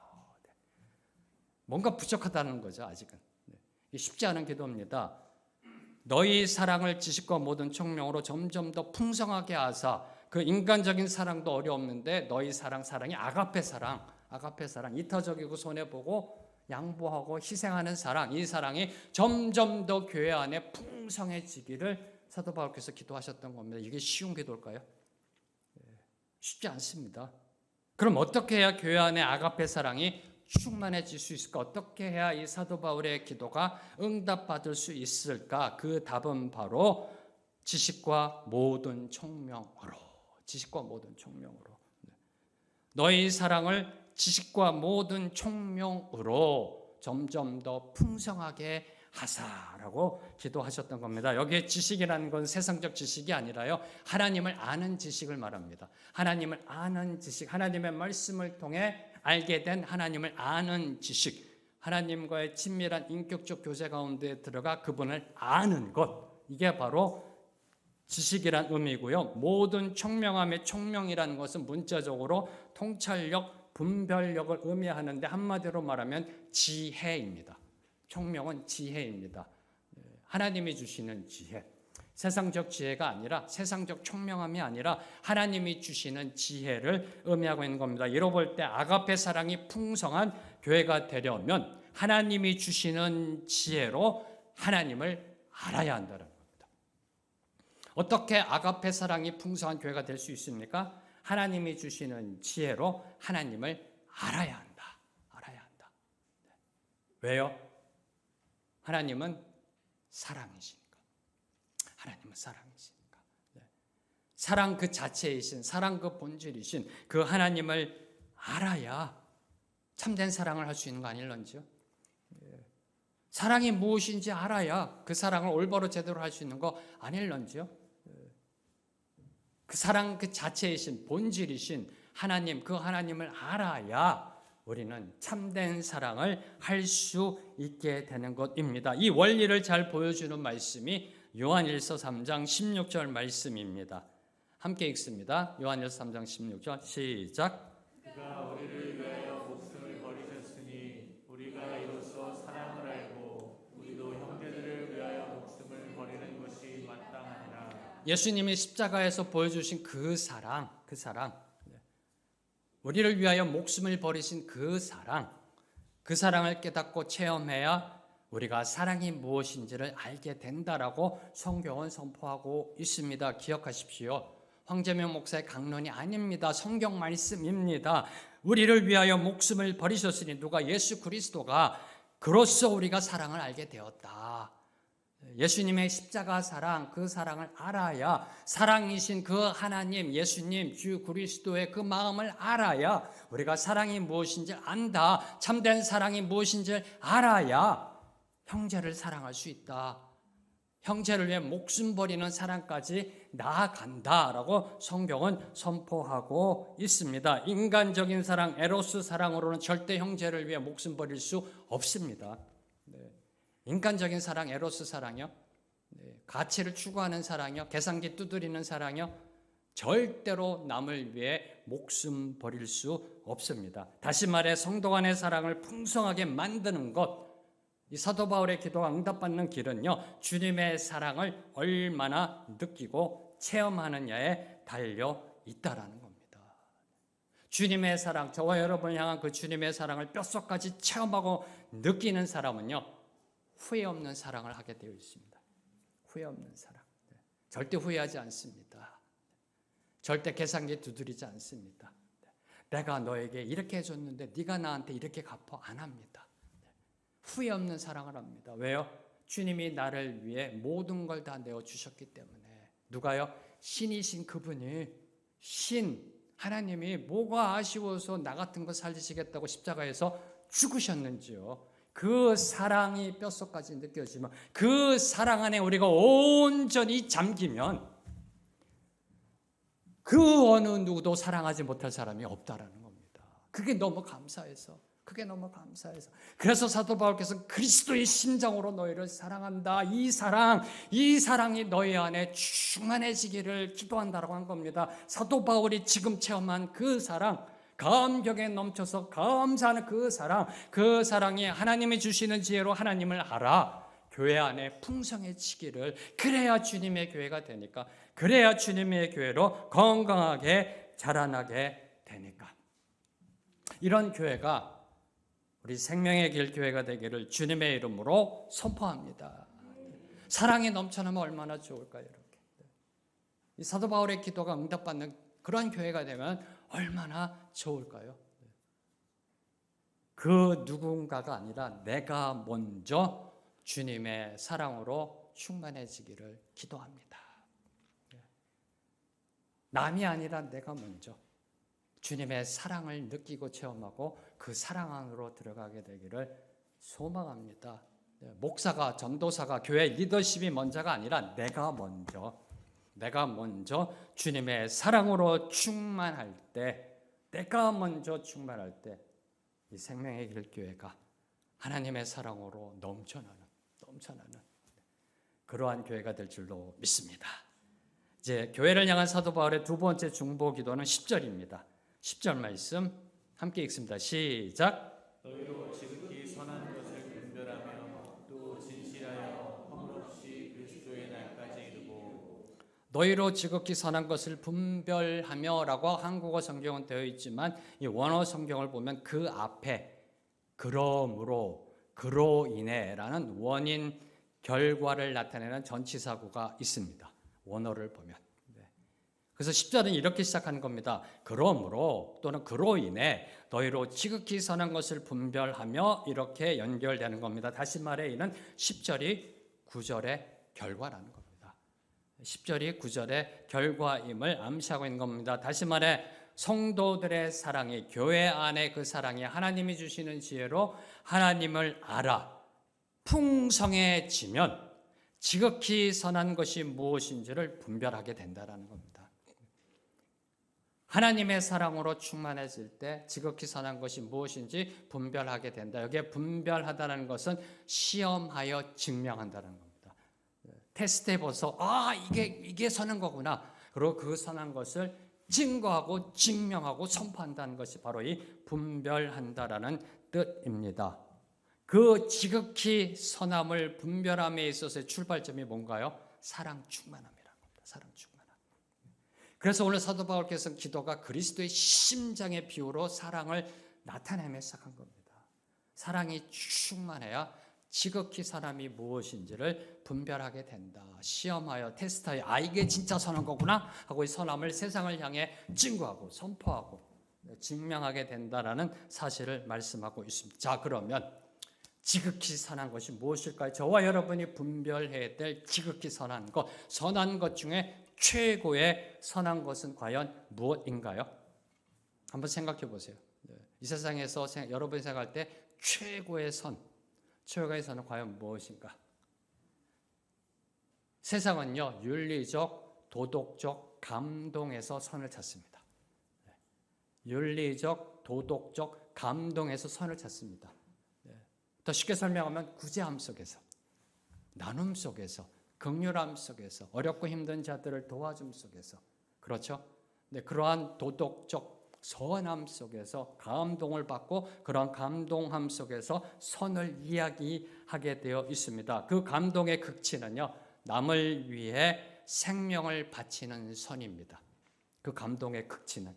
뭔가 부족하다는 거죠, 아직은. 쉽지 않은 기도입니다. 너희 사랑을 지식과 모든 총명으로 점점 더 풍성하게 하사, 그 인간적인 사랑도 어려웠는데 너희 사랑이 아가페 사랑, 이타적이고 손해보고 양보하고 희생하는 사랑, 이 사랑이 점점 더 교회 안에 풍성해지기를 사도 바울께서 기도하셨던 겁니다. 이게 쉬운 기도일까요? 쉽지 않습니다. 그럼 어떻게 해야 교회 안에 아가페 사랑이 충만해질 수 있을까? 어떻게 해야 이 사도 바울의 기도가 응답받을 수 있을까? 그 답은 바로 지식과 모든 총명으로. 너희 사랑을 지식과 모든 총명으로 점점 더 풍성하게 하사라고 기도하셨던 겁니다. 여기에 지식이라는 건 세상적 지식이 아니라요, 하나님을 아는 지식을 말합니다. 하나님을 아는 지식, 하나님의 말씀을 통해 알게 된 하나님을 아는 지식, 하나님과의 친밀한 인격적 교제 가운데 들어가 그분을 아는 것, 이게 바로 지식이란 의미고요. 모든 총명함의 총명이라는 것은 문자적으로 통찰력, 분별력을 의미하는데 한마디로 말하면 지혜입니다. 총명은 지혜입니다. 하나님이 주시는 지혜, 세상적 지혜가 아니라, 세상적 총명함이 아니라 하나님이 주시는 지혜를 의미하고 있는 겁니다. 이로 볼 때 아가페 사랑이 풍성한 교회가 되려면 하나님이 주시는 지혜로 하나님을 알아야 한다는 겁니다. 어떻게 아가페 사랑이 풍성한 교회가 될 수 있습니까? 하나님이 주시는 지혜로 하나님을 알아야 한다. 알아야 한다. 왜요? 하나님은 사랑이시니까. 하나님은 사랑이시니까. 사랑 그 자체이신, 사랑 그 본질이신 그 하나님을 알아야 참된 사랑을 할 수 있는 거 아닐런지요? 사랑이 무엇인지 알아야 그 사랑을 올바로 제대로 할 수 있는 거 아닐런지요? 그 사랑 그 자체이신, 본질이신 하나님, 그 하나님을 알아야 우리는 참된 사랑을 할 수 있게 되는 것입니다. 이 원리를 잘 보여주는 말씀이 요한일서 3장 16절 말씀입니다. 함께 읽습니다. 요한일서 3장 16절 시작. 그가 우리를 위하여 목숨을 버리셨으니 우리가 이로써 사랑을 알고 우리도 형제들을 위하여 목숨을 버리는 것이 마땅하니라. 예수님이 십자가에서 보여주신 그 사랑, 우리를 위하여 목숨을 버리신 그 사랑을 깨닫고 체험해야 우리가 사랑이 무엇인지를 알게 된다라고 성경은 선포하고 있습니다. 기억하십시오. 황재명 목사의 강론이 아닙니다. 성경 말씀입니다. 우리를 위하여 목숨을 버리셨으니, 누가? 예수 그리스도가. 그로써 우리가 사랑을 알게 되었다. 예수님의 십자가 사랑, 그 사랑을 알아야, 사랑이신 그 하나님, 예수님, 주 그리스도의 그 마음을 알아야 우리가 사랑이 무엇인지 안다. 참된 사랑이 무엇인지 알아야 형제를 사랑할 수 있다. 형제를 위해 목숨 버리는 사랑까지 나아간다라고 성경은 선포하고 있습니다. 인간적인 사랑, 에로스 사랑으로는 절대 형제를 위해 목숨 버릴 수 없습니다. 인간적인 사랑, 에로스 사랑이요, 가치를 추구하는 사랑이요, 계산기 두드리는 사랑이요, 절대로 남을 위해 목숨 버릴 수 없습니다. 다시 말해 성도 간의 사랑을 풍성하게 만드는 것, 이 사도 바울의 기도가 응답받는 길은요, 주님의 사랑을 얼마나 느끼고 체험하느냐에 달려 있다라는 겁니다. 주님의 사랑, 저와 여러분을 향한 그 주님의 사랑을 뼛속까지 체험하고 느끼는 사람은요, 후회 없는 사랑을 하게 되어 있습니다. 후회 없는 사랑. 절대 후회하지 않습니다. 절대 계산기 두드리지 않습니다. 내가 너에게 이렇게 해줬는데 네가 나한테 이렇게 갚아, 안 합니다. 후회 없는 사랑을 합니다. 왜요? 주님이 나를 위해 모든 걸 다 내어주셨기 때문에. 누가요? 신이신 그분이, 하나님이 뭐가 아쉬워서 나 같은 거 살리시겠다고 십자가에서 죽으셨는지요. 그 사랑이 뼛속까지 느껴지면, 그 사랑 안에 우리가 온전히 잠기면 그 어느 누구도 사랑하지 못할 사람이 없다라는 겁니다. 그게 너무 감사해서. 그래서 사도 바울께서 그리스도의 심장으로 너희를 사랑한다. 이 사랑이 너희 안에 충만해지기를 기도한다라고 한 겁니다. 사도 바울이 지금 체험한 그 사랑, 감격에 넘쳐서 감사하는 그 사랑이 하나님이 주시는 지혜로 하나님을 알아 교회 안에 풍성해지기를, 그래야 주님의 교회가 되니까, 그래야 주님의 교회로 건강하게 자라나게 되니까. 이런 교회가 우리 생명의 길 교회가 되기를 주님의 이름으로 선포합니다. 사랑이 넘쳐나면 얼마나 좋을까요? 이렇게 이 사도 바울의 기도가 응답받는 그런 교회가 되면 얼마나 좋을까요? 그 누군가가 아니라 내가 먼저 주님의 사랑으로 충만해지기를 기도합니다. 남이 아니라 내가 먼저 주님의 사랑을 느끼고 체험하고 그 사랑 안으로 들어가게 되기를 소망합니다. 목사가, 전도사가, 교회 리더십이 먼저가 아니라 내가 먼저 주님의 사랑으로 충만할 때, 내가 먼저 충만할 때 이 생명의 길 교회가 하나님의 사랑으로 넘쳐나는 그러한 교회가 될 줄로 믿습니다. 이제 교회를 향한 사도 바울의 두 번째 중보 기도는 10절입니다. 10절 말씀 함께 읽습니다. 시작. 너희로 지극히 선한 것을 분별하며 또 진실하여 허물없이 그리스도의 날까지 이르고. 너희로 지극히 선한 것을 분별하며 라고 한국어 성경은 되어 있지만 이 원어 성경을 보면 그 앞에 그러므로, 그로 인해 라는 원인 결과를 나타내는 전치사구가 있습니다. 원어를 보면. 그래서 10절은 이렇게 시작하는 겁니다. 그러므로 또는 그로 인해 너희로 지극히 선한 것을 분별하며 이렇게 연결되는 겁니다. 다시 말해 이는 10절이 9절의 결과라는 겁니다. 10절이 9절의 결과임을 암시하고 있는 겁니다. 다시 말해 성도들의 사랑이, 교회 안에 그 사랑이 하나님이 주시는 지혜로 하나님을 알아 풍성해지면 지극히 선한 것이 무엇인지를 분별하게 된다는 겁니다. 하나님의 사랑으로 충만해질 때 지극히 선한 것이 무엇인지 분별하게 된다. 여기에 분별하다는 것은 시험하여 증명한다는 겁니다. 테스트해봐서 이게 선한 거구나. 그리고 그 선한 것을 증거하고 증명하고 선포한다는 것이 바로 이 분별한다라는 뜻입니다. 그 지극히 선함을 분별함에 있어서의 출발점이 뭔가요? 사랑 충만함이라는 겁니다. 사랑 충만함. 그래서 오늘 사도 바울께서 기도가 그리스도의 심장의 비유로 사랑을 나타내며 시작한 겁니다. 사랑이 충만해야 지극히 사람이 무엇인지를 분별하게 된다. 시험하여 테스트하여 이게 진짜 선한 거구나 하고 이 선함을 세상을 향해 증거하고 선포하고 증명하게 된다라는 사실을 말씀하고 있습니다. 자, 그러면 지극히 선한 것이 무엇일까요? 저와 여러분이 분별해야 될 지극히 선한 것, 선한 것 중에 최고의 선한 것은 과연 무엇인가요? 한번 생각해 보세요. 이 세상에서 여러분이 생각할 때 최고의 선은 과연 무엇인가? 세상은요, 윤리적, 도덕적, 감동에서 선을 찾습니다. 윤리적, 도덕적, 감동에서 선을 찾습니다. 더 쉽게 설명하면 구제함 속에서, 나눔 속에서, 긍휼함 속에서, 어렵고 힘든 자들을 도와줌 속에서, 그렇죠? 네, 그러한 도덕적 선함 속에서 감동을 받고 그러한 감동함 속에서 선을 이야기하게 되어 있습니다. 그 감동의 극치는요, 남을 위해 생명을 바치는 선입니다. 그 감동의 극치는,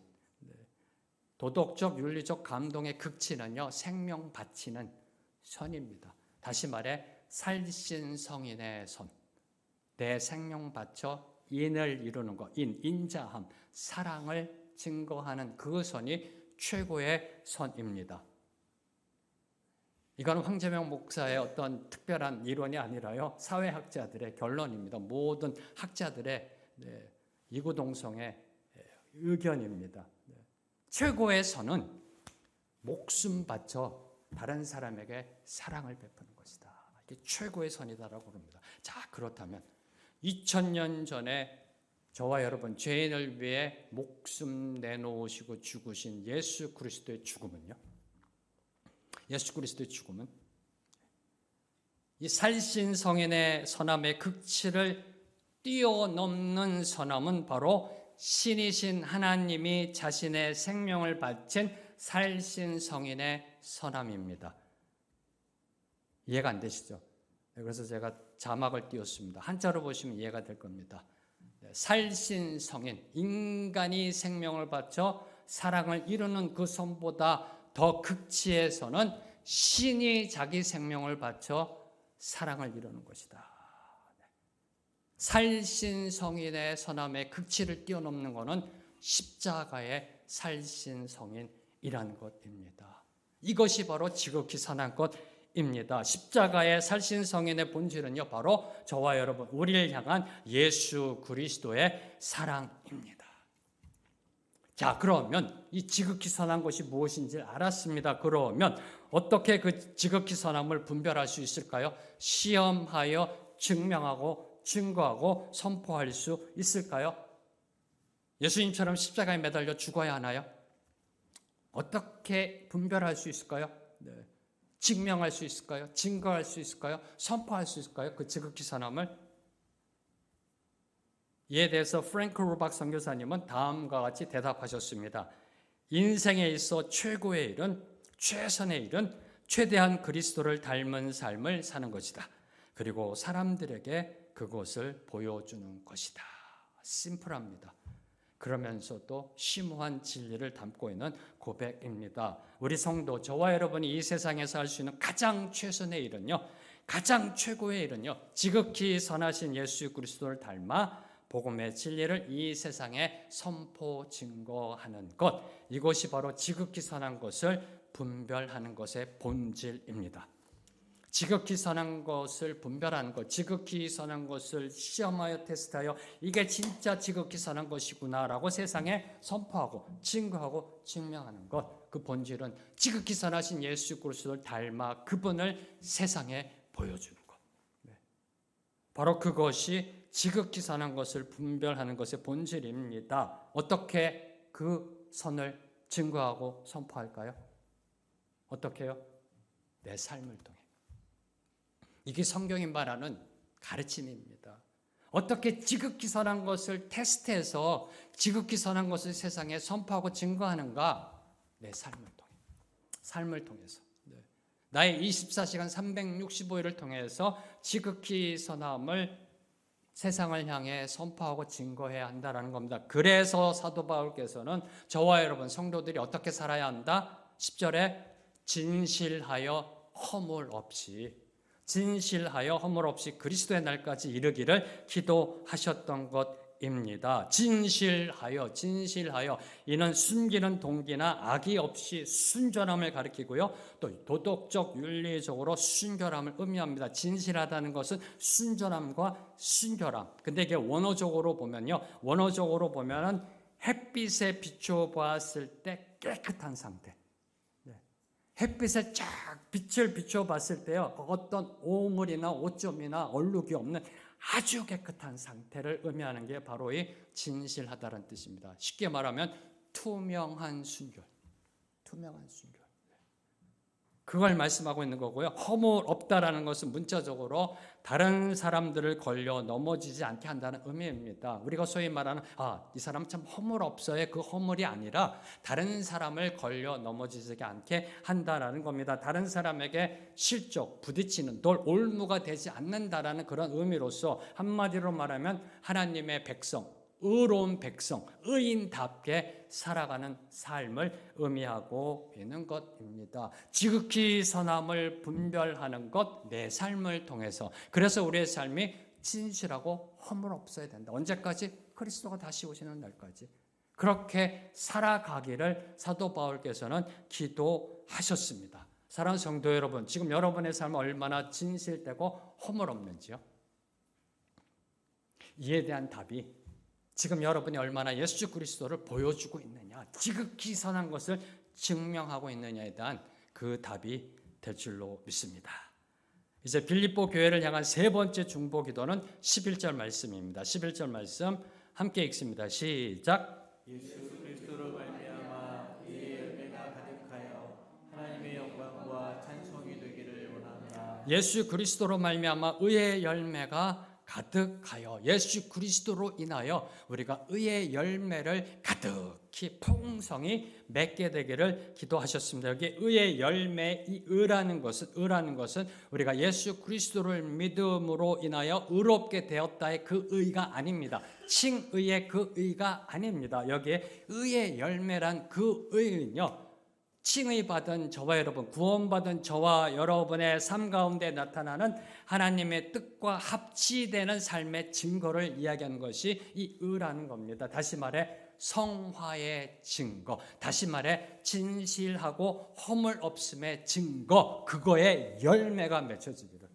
도덕적, 윤리적 감동의 극치는요, 생명 바치는 선입니다. 다시 말해 살신성인의 선, 내 생명 바쳐 인을 이루는 것, 인자함, 사랑을 증거하는 그 선이 최고의 선입니다. 이건 황재명 목사의 어떤 특별한 이론이 아니라요, 사회학자들의 결론입니다. 모든 학자들의 이구동성의 의견입니다. 최고의 선은 목숨 바쳐 다른 사람에게 사랑을 베푸는 것이다. 이게 최고의 선이다라고 합니다. 자, 그렇다면 2000년 전에 저와 여러분 죄인을 위해 목숨 내놓으시고 죽으신 예수 그리스도의 죽음은요? 예수 그리스도의 죽음은 이 살신성인의 선함의 극치를 뛰어넘는 선함은 바로 신이신 하나님이 자신의 생명을 바친 살신성인의 선함입니다. 이해가 안 되시죠? 그래서 제가 자막을 띄웠습니다. 한자로 보시면 이해가 될 겁니다. 살신성인, 인간이 생명을 바쳐 사랑을 이루는 그 선보다 더 극치의 선은 신이 자기 생명을 바쳐 사랑을 이루는 것이다. 살신성인의 선함의 극치를 뛰어넘는 것은 십자가의 살신성인이라는 것입니다. 이것이 바로 지극히 선한 것입니다. 십자가의 살신성인의 본질은요, 바로 저와 여러분, 우리를 향한 예수 그리스도의 사랑입니다. 자, 그러면 이 지극히 선한 것이 무엇인지 알았습니다. 그러면 어떻게 그 지극히 선함을 분별할 수 있을까요? 시험하여 증명하고 증거하고 선포할 수 있을까요? 예수님처럼 십자가에 매달려 죽어야 하나요? 어떻게 분별할 수 있을까요? 네. 증명할 수 있을까요? 증거할 수 있을까요? 선포할 수 있을까요? 그 지극히 선함을? 이에 대해서 프랭크 루박 선교사님은 다음과 같이 대답하셨습니다. 인생에 있어 최고의 일은, 최선의 일은 최대한 그리스도를 닮은 삶을 사는 것이다. 그리고 사람들에게 그것을 보여주는 것이다. 심플합니다. 그러면서도 심오한 진리를 담고 있는 고백입니다. 우리 성도, 저와 여러분이 이 세상에서 할 수 있는 가장 최선의 일은요, 가장 최고의 일은요, 지극히 선하신 예수 그리스도를 닮아 복음의 진리를 이 세상에 선포 증거하는 것, 이것이 바로 지극히 선한 것을 분별하는 것의 본질입니다. 지극히 선한 것을 분별하는 것, 지극히 선한 것을 시험하여 테스트하여 이게 진짜 지극히 선한 것이구나라고 세상에 선포하고 증거하고 증명하는 것, 그 본질은 지극히 선하신 예수 그리스도를 닮아 그분을 세상에 보여주는 것. 바로 그것이 지극히 선한 것을 분별하는 것의 본질입니다. 어떻게 그 선을 증거하고 선포할까요? 어떻게요? 내 삶을 통해. 이게 성경이 말하는 가르침입니다. 어떻게 지극히 선한 것을 테스트해서 지극히 선한 것을 세상에 선포하고 증거하는가? 내 삶을 통해. 삶을 통해서. 나의 24시간 365일을 통해서 지극히 선함을 세상을 향해 선포하고 증거해야 한다는 겁니다. 그래서 사도 바울께서는 저와 여러분 성도들이 어떻게 살아야 한다? 10절에 진실하여 허물 없이, 진실하여 허물 없이 그리스도의 날까지 이르기를 기도하셨던 것입니다. 진실하여, 진실하여. 이는 숨기는 동기나 악의 없이 순전함을 가리키고요. 또 도덕적, 윤리적으로 순결함을 의미합니다. 진실하다는 것은 순전함과 순결함. 근데 이게 원어적으로 보면요. 원어적으로 보면은 햇빛에 비춰 보았을 때 깨끗한 상태. 햇빛에 쫙 빛을 비춰 봤을 때요. 어떤 오물이나 오점이나 얼룩이 없는 아주 깨끗한 상태를 의미하는 게 바로 이 진실하다는 뜻입니다. 쉽게 말하면 투명한 순결. 투명한 순결. 그걸 말씀하고 있는 거고요. 허물 없다라는 것은 문자적으로 다른 사람들을 걸려 넘어지지 않게 한다는 의미입니다. 우리가 소위 말하는 이 사람 참 허물 없어의 그 허물이 아니라 다른 사람을 걸려 넘어지지 않게 한다라는 겁니다. 다른 사람에게 실족, 부딪히는 돌, 올무가 되지 않는다라는 그런 의미로서 한마디로 말하면 하나님의 백성, 의로운 백성, 의인답게 살아가는 삶을 의미하고 있는 것입니다. 지극히 선함을 분별하는 것, 내 삶을 통해서. 그래서 우리의 삶이 진실하고 허물 없어야 된다. 언제까지? 그리스도가 다시 오시는 날까지. 그렇게 살아가기를 사도 바울께서는 기도하셨습니다. 사랑하는 성도 여러분, 지금 여러분의 삶은 얼마나 진실되고 허물 없는지요? 이에 대한 답이 지금 여러분이 얼마나 예수 그리스도를 보여주고 있느냐, 지극히 선한 것을 증명하고 있느냐에 대한 그 답이 될 줄로 믿습니다. 이제 빌립보 교회를 향한 세 번째 중보 기도는 11절 말씀입니다. 11절 말씀 함께 읽습니다. 시작. 예수 그리스도로 말미암아 이의 열매가 가득하여 하나님의 영광과 찬송이 되기를 원합니다. 예수 그리스도로 말미암아 의의 열매가 가득하여, 예수 그리스도로 인하여 우리가 의의 열매를 가득히 풍성히 맺게 되기를 기도하셨습니다. 여기 의의 열매, 이 의라는 것은 우리가 예수 그리스도를 믿음으로 인하여 의롭게 되었다의 그 의가 아닙니다. 칭의의 그 의가 아닙니다. 여기에 의의 열매란 그 의는요, 칭의 받은 저와 여러분, 구원받은 저와 여러분의 삶 가운데 나타나는 하나님의 뜻과 합치되는 삶의 증거를 이야기하는 것이 이 의라는 겁니다. 다시 말해 성화의 증거, 다시 말해 진실하고 허물 없음의 증거, 그거의 열매가 맺혀지기를.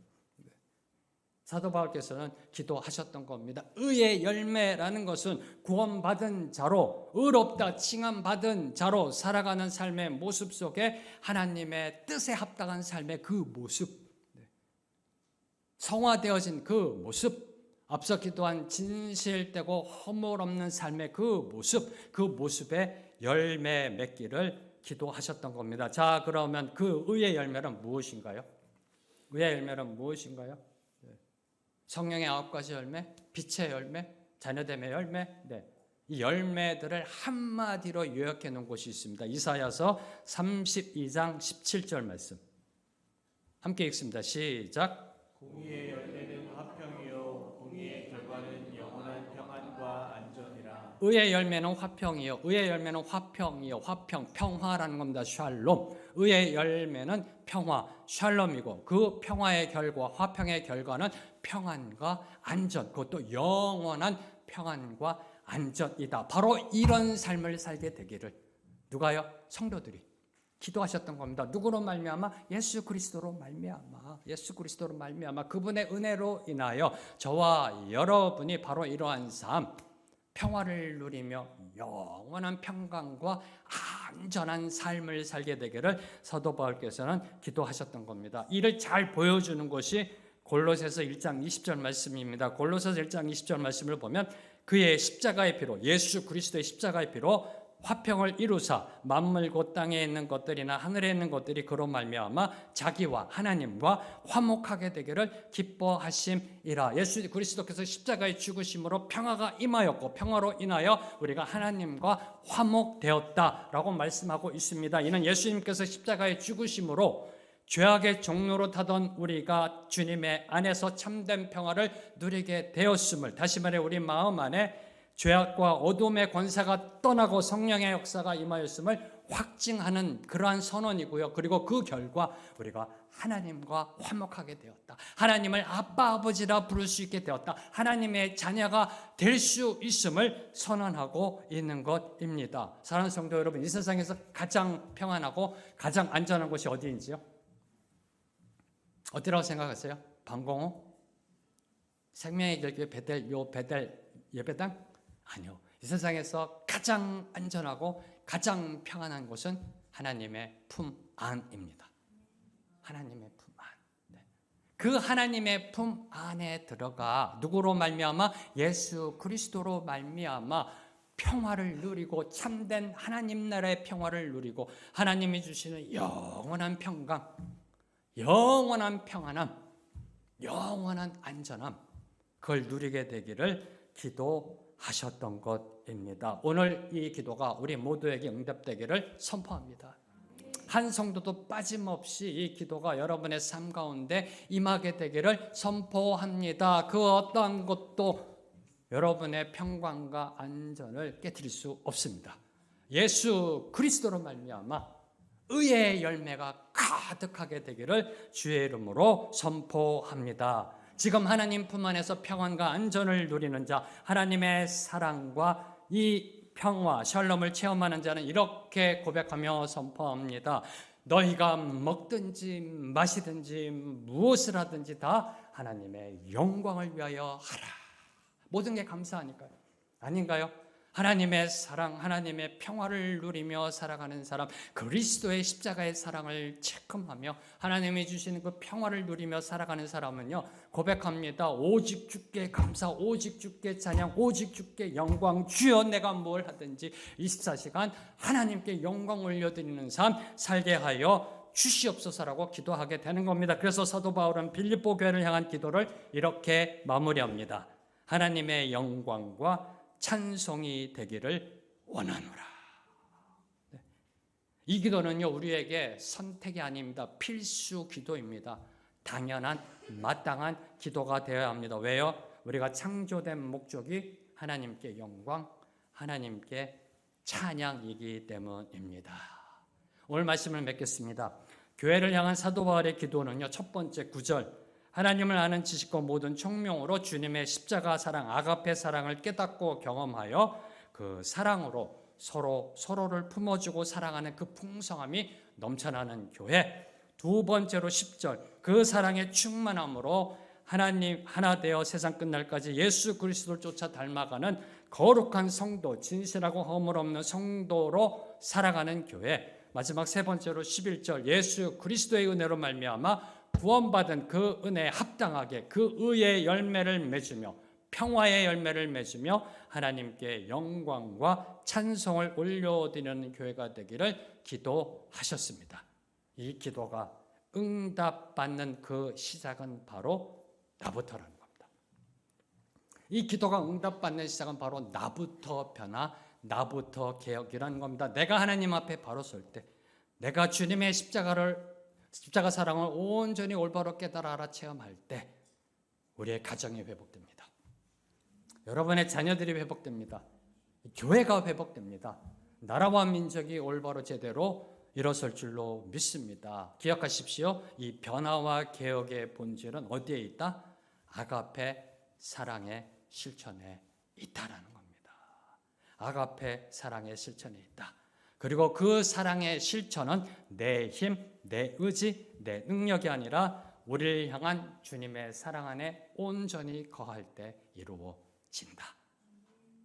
사도 바울께서는 기도하셨던 겁니다. 의의 열매라는 것은 구원받은 자로, 의롭다 칭함받은 자로 살아가는 삶의 모습 속에 하나님의 뜻에 합당한 삶의 그 모습, 성화되어진 그 모습, 앞서 기도한 진실되고 허물 없는 삶의 그 모습의 열매 맺기를 기도하셨던 겁니다. 자, 그러면 그 의의 열매는 무엇인가요? 의의 열매는 무엇인가요? 성령의 9가지 열매, 빛의 열매, 자녀됨의 열매, 이 열매들을 한마디로 요약해 놓은 곳이 있습니다. 이사야서 32장 17절 말씀 함께 읽습니다. 시작. 공의의 열매는 화평이요 공의의 결과는 영원한 평안과 안전이라. 의의 열매는 화평이요. 의의 열매는 화평이요. 화평, 평화라는 겁니다. 샬롬. 의의 열매는 평화, 샬롬이고 그 평화의 결과, 화평의 결과는 평안과 안전, 그것도 영원한 평안과 안전이다. 바로 이런 삶을 살게 되기를 누가요? 성도들이 기도하셨던 겁니다. 누구로 말미암아? 예수 그리스도로 말미암아. 예수 그리스도로 말미암아 그분의 은혜로 인하여 저와 여러분이 바로 이러한 삶, 평화를 누리며 영원한 평강과 안전한 삶을 살게 되기를 사도 바울께서는 기도하셨던 겁니다. 이를 잘 보여주는 것이 골로새서 1장 20절 말씀입니다. 골로새서 1장 20절 말씀을 보면 그의 십자가의 피로, 예수 그리스도의 십자가의 피로 화평을 이루사 만물 곧 땅에 있는 것들이나 하늘에 있는 것들이 그로 말미암아 자기와 하나님과 화목하게 되기를 기뻐하심이라. 예수 그리스도께서 십자가의 죽으심으로 평화가 임하였고 평화로 인하여 우리가 하나님과 화목되었다라고 말씀하고 있습니다. 이는 예수님께서 십자가의 죽으심으로 죄악의 종로로 타던 우리가 주님의 안에서 참된 평화를 누리게 되었음을, 다시 말해 우리 마음 안에 죄악과 어둠의 권세가 떠나고 성령의 역사가 임하였음을 확증하는 그러한 선언이고요. 그리고 그 결과 우리가 하나님과 화목하게 되었다. 하나님을 아빠 아버지라 부를 수 있게 되었다. 하나님의 자녀가 될 수 있음을 선언하고 있는 것입니다. 사랑하는 성도 여러분, 이 세상에서 가장 평안하고 가장 안전한 곳이 어디인지요? 어디라고 생각하세요? 방공호? 생명의 길교회 베델, 베델 예배당? 아니요. 이 세상에서 가장 안전하고 가장 평안한 곳은 하나님의 품 안입니다. 하나님의 품 안. 그 하나님의 품 안에 들어가 누구로 말미암아? 예수 그리스도로 말미암아 평화를 누리고 참된 하나님 나라의 평화를 누리고 하나님이 주시는 영원한 평강, 영원한 평안함, 영원한 안전함, 그걸 누리게 되기를 기도하셨던 것입니다. 오늘 이 기도가 우리 모두에게 응답되기를 선포합니다. 한 성도도 빠짐없이 이 기도가 여러분의 삶 가운데 임하게 되기를 선포합니다. 그 어떠한 것도 여러분의 평강과 안전을 깨뜨릴 수 없습니다. 예수 그리스도로 말미암아 의의 열매가 가득하게 되기를 주의 이름으로 선포합니다. 지금 하나님 품 안에서 평안과 안전을 누리는 자, 하나님의 사랑과 이 평화, 샬롬을 체험하는 자는 이렇게 고백하며 선포합니다. 너희가 먹든지 마시든지 무엇을 하든지 다 하나님의 영광을 위하여 하라. 모든 게 감사하니까요. 아닌가요? 하나님의 사랑, 하나님의 평화를 누리며 살아가는 사람, 그리스도의 십자가의 사랑을 체험하며 하나님이 주시는 그 평화를 누리며 살아가는 사람은요, 고백합니다. 오직 주께 감사, 오직 주께 찬양, 오직 주께 영광. 주여 내가 뭘 하든지 24시간 하나님께 영광 올려드리는 삶 살게 하여 주시옵소서라고 기도하게 되는 겁니다. 그래서 사도 바울은 빌립보 교회를 향한 기도를 이렇게 마무리합니다. 하나님의 영광과 찬송이 되기를 원하노라. 이 기도는요, 우리에게 선택이 아닙니다. 필수 기도입니다. 당연한 마땅한 기도가 되어야 합니다. 왜요? 우리가 창조된 목적이 하나님께 영광, 하나님께 찬양이기 때문입니다. 오늘 말씀을 맺겠습니다. 교회를 향한 사도 바울의 기도는요, 첫 번째 9절, 하나님을 아는 지식과 모든 총명으로 주님의 십자가 사랑, 아가페 사랑을 깨닫고 경험하여 그 사랑으로 서로를 품어주고 사랑하는 그 풍성함이 넘쳐나는 교회. 두 번째로 10절, 그 사랑의 충만함으로 하나님 하나 되어 세상 끝날까지 예수 그리스도를 쫓아 닮아가는 거룩한 성도, 진실하고 허물 없는 성도로 살아가는 교회. 마지막 세 번째로 11절 예수 그리스도의 은혜로 말미암아 구원받은 그 은혜에 합당하게 그 의의 열매를 맺으며 평화의 열매를 맺으며 하나님께 영광과 찬송을 올려드리는 교회가 되기를 기도하셨습니다. 이 기도가 응답받는 그 시작은 바로 나부터라는 겁니다. 이 기도가 응답받는 시작은 바로 나부터 변화, 나부터 개혁이라는 겁니다. 내가 하나님 앞에 바로 설 때, 내가 주님의 십자가 사랑을 온전히 올바로 깨달아 알아 체험할 때 우리의 가정이 회복됩니다. 여러분의 자녀들이 회복됩니다. 교회가 회복됩니다. 나라와 민족이 올바로 제대로 일어설 줄로 믿습니다. 기억하십시오. 이 변화와 개혁의 본질은 어디에 있다? 아가페 사랑의 실천에 있다라는 겁니다. 아가페 사랑의 실천에 있다. 그리고 그 사랑의 실천은 내 힘, 내 의지, 내 능력이 아니라 우리를 향한 주님의 사랑 안에 온전히 거할 때 이루어진다.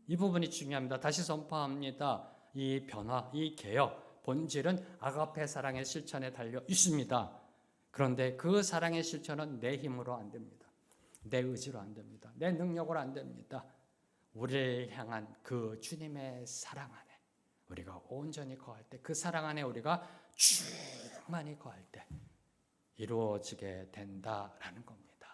이 부분이 중요합니다. 다시 선포합니다. 이 변화, 이 개혁, 본질은 아가페 사랑의 실천에 달려 있습니다. 그런데 그 사랑의 실천은 내 힘으로 안 됩니다. 내 의지로 안 됩니다. 내 능력으로 안 됩니다. 우리를 향한 그 주님의 사랑 안에 우리가 온전히 거할 때, 그 사랑 안에 우리가 충만히 거할 때 이루어지게 된다라는 겁니다.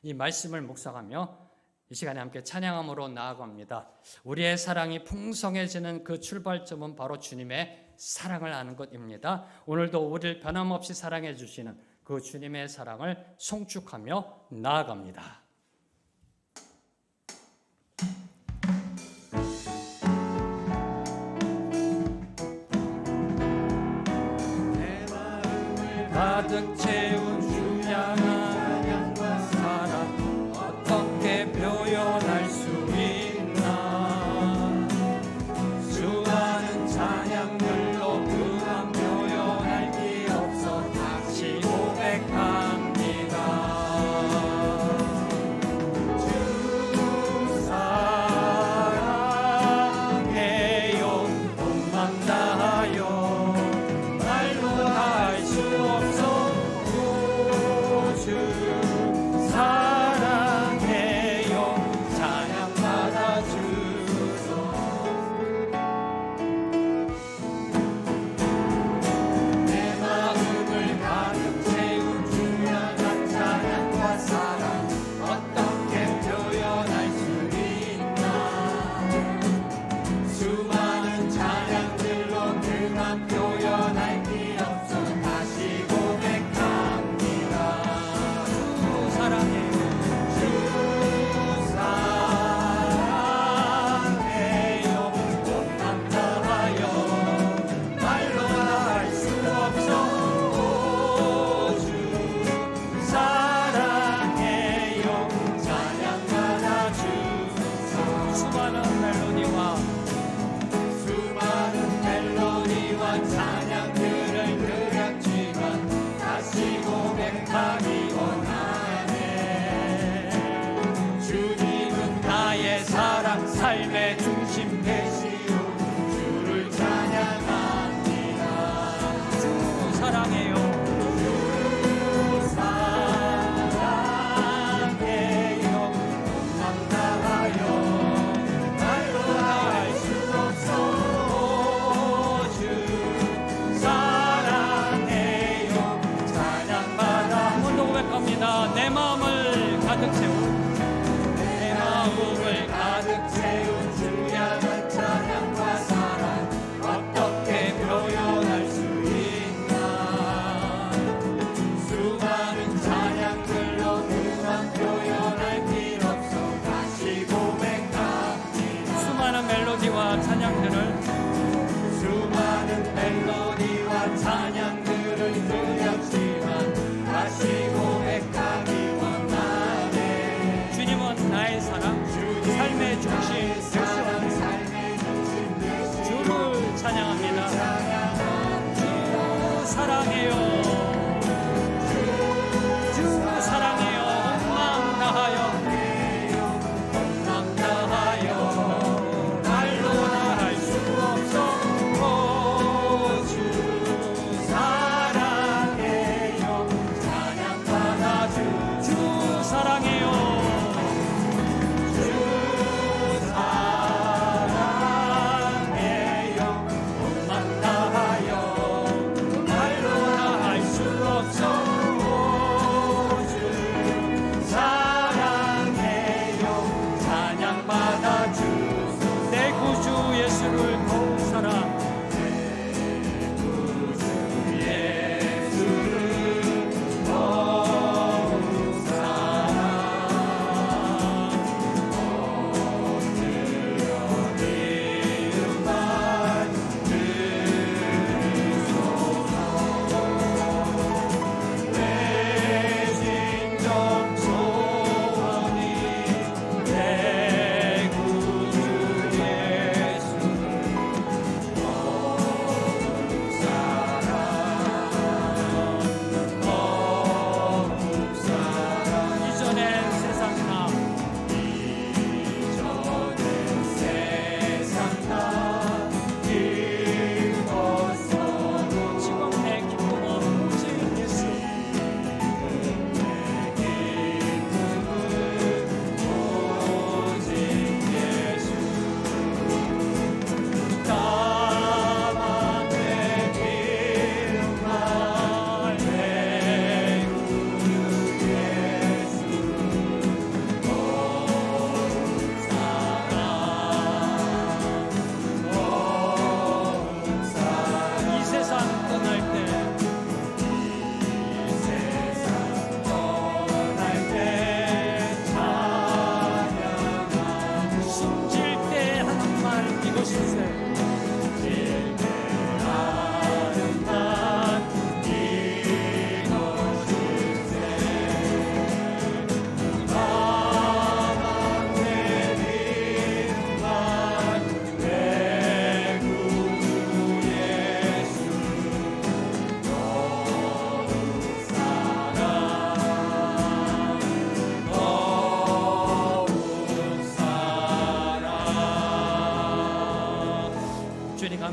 이 말씀을 묵상하며 이 시간에 함께 찬양함으로 나아갑니다. 우리의 사랑이 풍성해지는 그 출발점은 바로 주님의 사랑을 아는 것입니다. 오늘도 우리를 변함없이 사랑해 주시는 그 주님의 사랑을 송축하며 나아갑니다. 가득 채운 주 향한 사랑 어떻게 표현할 수 있나. 수많은 찬양들로 그만 표현할 게 없어 다시 고백합니다. 주 사랑해요 온맘 다하여 말로 할 수 없어. 주 사랑해요 찬양 받아주소. 내 마음을 가득 채운 주 향한 찬양과 사랑 어떻게 표현할 수 있나. 수많은 찬양들로 그만 표현할 게 없어 다시 고백합니다. 주 사랑해요 주 사랑해요 온맘 다하여 말로 할 수 없어. 주 사랑해요 찬양 받아주소서. 수많은 멜로디와 찬양들을 드렸지만 다시 고백하기 원하네. 주님은 나의 사랑 삶의 중심 되시오. 주를 찬양합니다. 주 사랑해요 주 사랑해요 온맘 다하여 말로 할 수 없어. 주 사랑해요 찬양 받아. 한 번 더 고백합니다. 내 마음을 가득 채운 주 향한 찬양과 사랑 어떻게 표현할 수 있나. 수많은 찬양들로 그만 표현할 길 없어 다시 고백합니다. 수많은 멜로디와 찬양들을 드렸지만 다시 고백하기 원하네. 주님은 나의 사랑, 삶의 중심 되시오. 주를 찬양합니다. 주 사랑해요 주 사랑해요 온맘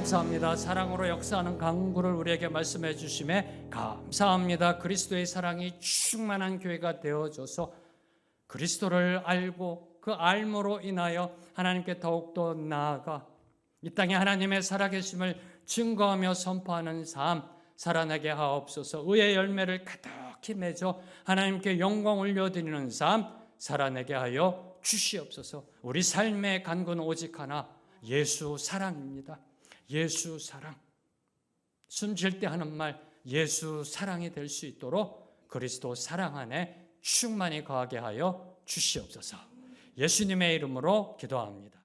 감사합니다. 사랑으로 역사하는 강구를 우리에게 말씀해 주심에 감사합니다. 그리스도의 사랑이 충만한 교회가 되어줘서 그리스도를 알고 그 알므로 인하여 하나님께 더욱더 나아가 이 땅에 하나님의 살아계심을 증거하며 선포하는 삶 살아나게 하옵소서. 의의 열매를 가득히 맺어 하나님께 영광 올려드리는 삶 살아내게 하여 주시옵소서. 우리 삶의 간구는 오직 하나, 예수 사랑입니다. 예수 사랑. 숨쉴 때 하는 말 예수 사랑이 될 수 있도록 그리스도 사랑 안에 충만히 거하게 하여 주시옵소서. 예수님의 이름으로 기도합니다.